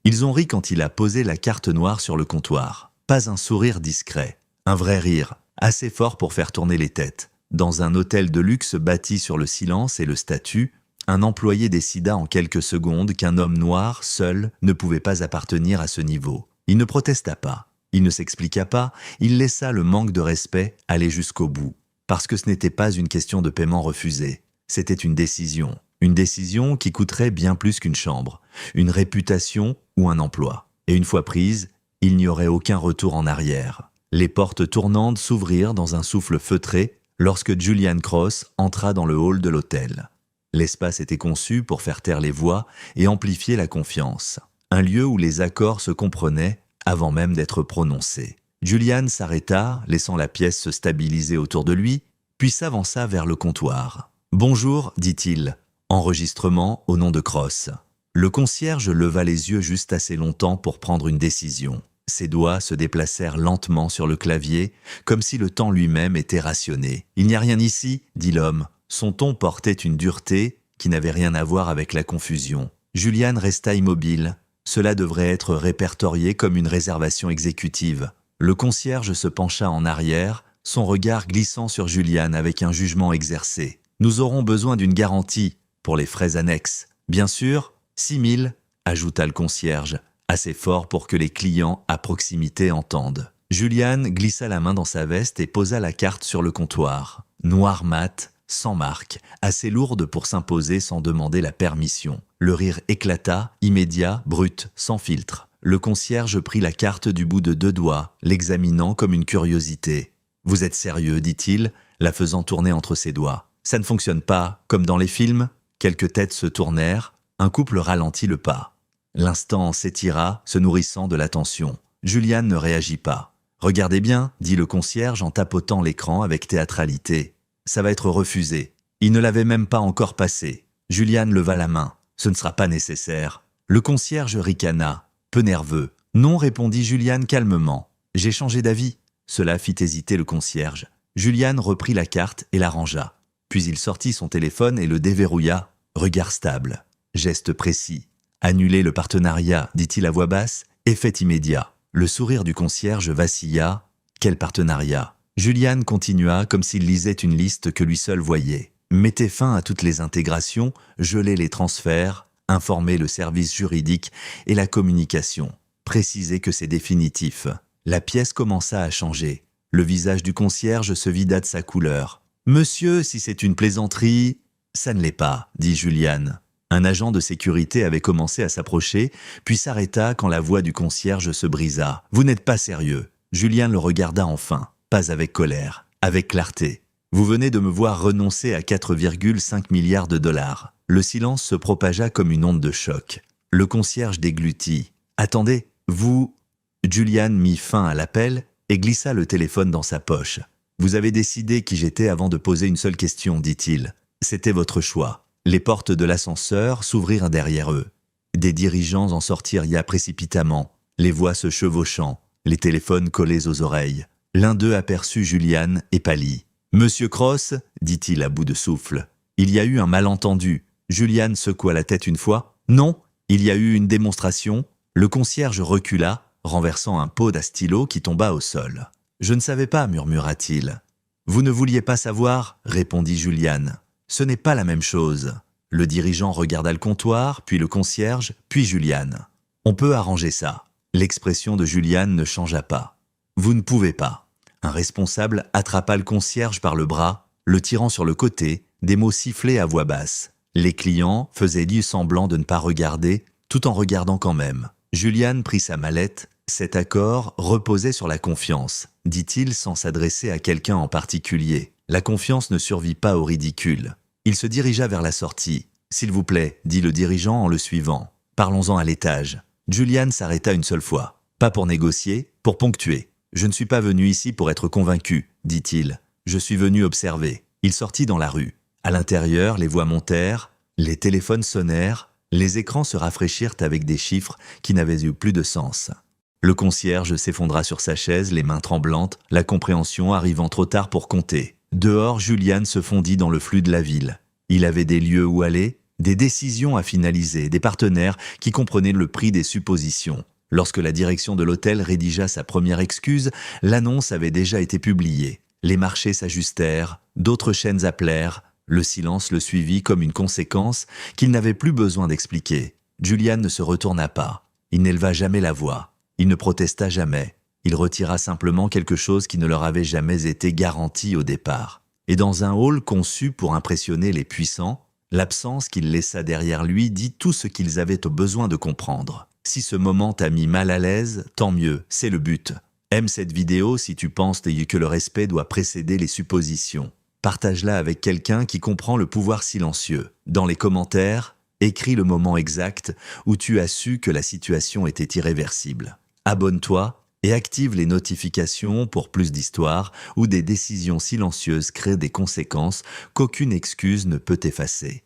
Ils ont ri quand il a posé la carte noire sur le comptoir. Pas un sourire discret, un vrai rire, assez fort pour faire tourner les têtes. Dans un hôtel de luxe bâti sur le silence et le statut, un employé décida en quelques secondes qu'un homme noir, seul, ne pouvait pas appartenir à ce niveau. Il ne protesta pas, il ne s'expliqua pas, il laissa le manque de respect aller jusqu'au bout. Parce que ce n'était pas une question de paiement refusé, c'était une décision. Une décision qui coûterait bien plus qu'une chambre, une réputation ou un emploi. Et une fois prise, il n'y aurait aucun retour en arrière. Les portes tournantes s'ouvrirent dans un souffle feutré lorsque Julian Cross entra dans le hall de l'hôtel. L'espace était conçu pour faire taire les voix et amplifier la confiance. Un lieu où les accords se comprenaient avant même d'être prononcés. Julian s'arrêta, laissant la pièce se stabiliser autour de lui, puis s'avança vers le comptoir. « Bonjour », dit-il. Enregistrement au nom de Cross. Le concierge leva les yeux juste assez longtemps pour prendre une décision. Ses doigts se déplacèrent lentement sur le clavier, comme si le temps lui-même était rationné. « Il n'y a rien ici », dit l'homme. Son ton portait une dureté qui n'avait rien à voir avec la confusion. Julian resta immobile. Cela devrait être répertorié comme une réservation exécutive. Le concierge se pencha en arrière, son regard glissant sur Julian avec un jugement exercé. « Nous aurons besoin d'une garantie pour les frais annexes. Bien sûr, 6 000, ajouta le concierge, assez fort pour que les clients à proximité entendent. Julian glissa la main dans sa veste et posa la carte sur le comptoir. Noir mat, sans marque, assez lourde pour s'imposer sans demander la permission. Le rire éclata, immédiat, brut, sans filtre. Le concierge prit la carte du bout de 2 doigts, l'examinant comme une curiosité. « Vous êtes sérieux ?» dit-il, la faisant tourner entre ses doigts. « Ça ne fonctionne pas, comme dans les films ?» Quelques têtes se tournèrent, un couple ralentit le pas. L'instant s'étira, se nourrissant de l'attention. Julian ne réagit pas. « Regardez bien », dit le concierge en tapotant l'écran avec théâtralité. « Ça va être refusé. » Il ne l'avait même pas encore passé. Julian leva la main. « Ce ne sera pas nécessaire. » Le concierge ricana, peu nerveux. « Non », répondit Julian calmement. « J'ai changé d'avis. » Cela fit hésiter le concierge. Julian reprit la carte et la rangea. Puis il sortit son téléphone et le déverrouilla. Regard stable, geste précis. « Annuler le partenariat », dit-il à voix basse, effet immédiat. Le sourire du concierge vacilla. Quel partenariat ? Julian continua comme s'il lisait une liste que lui seul voyait. Mettez fin à toutes les intégrations, gelez les transferts, informez le service juridique et la communication. Précisez que c'est définitif. La pièce commença à changer. Le visage du concierge se vida de sa couleur. « Monsieur, si c'est une plaisanterie… » « Ça ne l'est pas, » dit Julian. Un agent de sécurité avait commencé à s'approcher, puis s'arrêta quand la voix du concierge se brisa. « Vous n'êtes pas sérieux ?» Julian le regarda enfin, pas avec colère, avec clarté. « Vous venez de me voir renoncer à 4,5 milliards de dollars. » Le silence se propagea comme une onde de choc. Le concierge déglutit. « Attendez, vous… » Julian mit fin à l'appel et glissa le téléphone dans sa poche. « Vous avez décidé qui j'étais avant de poser une seule question, dit-il. C'était votre choix. » Les portes de l'ascenseur s'ouvrirent derrière eux. Des dirigeants en sortirent précipitamment, les voix se chevauchant, les téléphones collés aux oreilles. L'un d'eux aperçut Julian et pâlit. « Monsieur Cross » dit-il à bout de souffle. « Il y a eu un malentendu. » Julian secoua la tête une fois. « Non, il y a eu une démonstration. » Le concierge recula, renversant un pot à stylo qui tomba au sol. « Je ne savais pas, murmura-t-il. »« Vous ne vouliez pas savoir » répondit Julian. « Ce n'est pas la même chose. » Le dirigeant regarda le comptoir, puis le concierge, puis Julian. « On peut arranger ça. » L'expression de Julian ne changea pas. « Vous ne pouvez pas. » Un responsable attrapa le concierge par le bras, le tirant sur le côté, des mots sifflés à voix basse. Les clients faisaient semblant de ne pas regarder, tout en regardant quand même. Julian prit sa mallette. Cet accord reposait sur la confiance, dit-il sans s'adresser à quelqu'un en particulier. La confiance ne survit pas au ridicule. Il se dirigea vers la sortie. « S'il vous plaît », dit le dirigeant en le suivant. « Parlons-en à l'étage. » Julian s'arrêta une seule fois. « Pas pour négocier, pour ponctuer. Je ne suis pas venu ici pour être convaincu, dit-il. Je suis venu observer. » Il sortit dans la rue. À l'intérieur, les voix montèrent, les téléphones sonnèrent, les écrans se rafraîchirent avec des chiffres qui n'avaient eu plus de sens. Le concierge s'effondra sur sa chaise, les mains tremblantes, la compréhension arrivant trop tard pour compter. Dehors, Julian se fondit dans le flux de la ville. Il avait des lieux où aller, Des décisions à finaliser, des partenaires qui comprenaient le prix des suppositions. Lorsque la direction de l'hôtel rédigea sa première excuse, l'annonce avait déjà été publiée. Les marchés s'ajustèrent, d'autres chaînes appelèrent, le silence le suivit comme une conséquence qu'il n'avait plus besoin d'expliquer. Julian ne se retourna pas. Il n'éleva jamais la voix. Il ne protesta jamais. Il retira simplement quelque chose qui ne leur avait jamais été garanti au départ. Et dans un hall conçu pour impressionner les puissants, l'absence qu'il laissa derrière lui dit tout ce qu'ils avaient besoin de comprendre. Si ce moment t'a mis mal à l'aise, tant mieux, c'est le but. Aime cette vidéo si tu penses que le respect doit précéder les suppositions. Partage-la avec quelqu'un qui comprend le pouvoir silencieux. Dans les commentaires, écris le moment exact où tu as su que la situation était irréversible. Abonne-toi et active les notifications pour plus d'histoires où des décisions silencieuses créent des conséquences qu'aucune excuse ne peut effacer.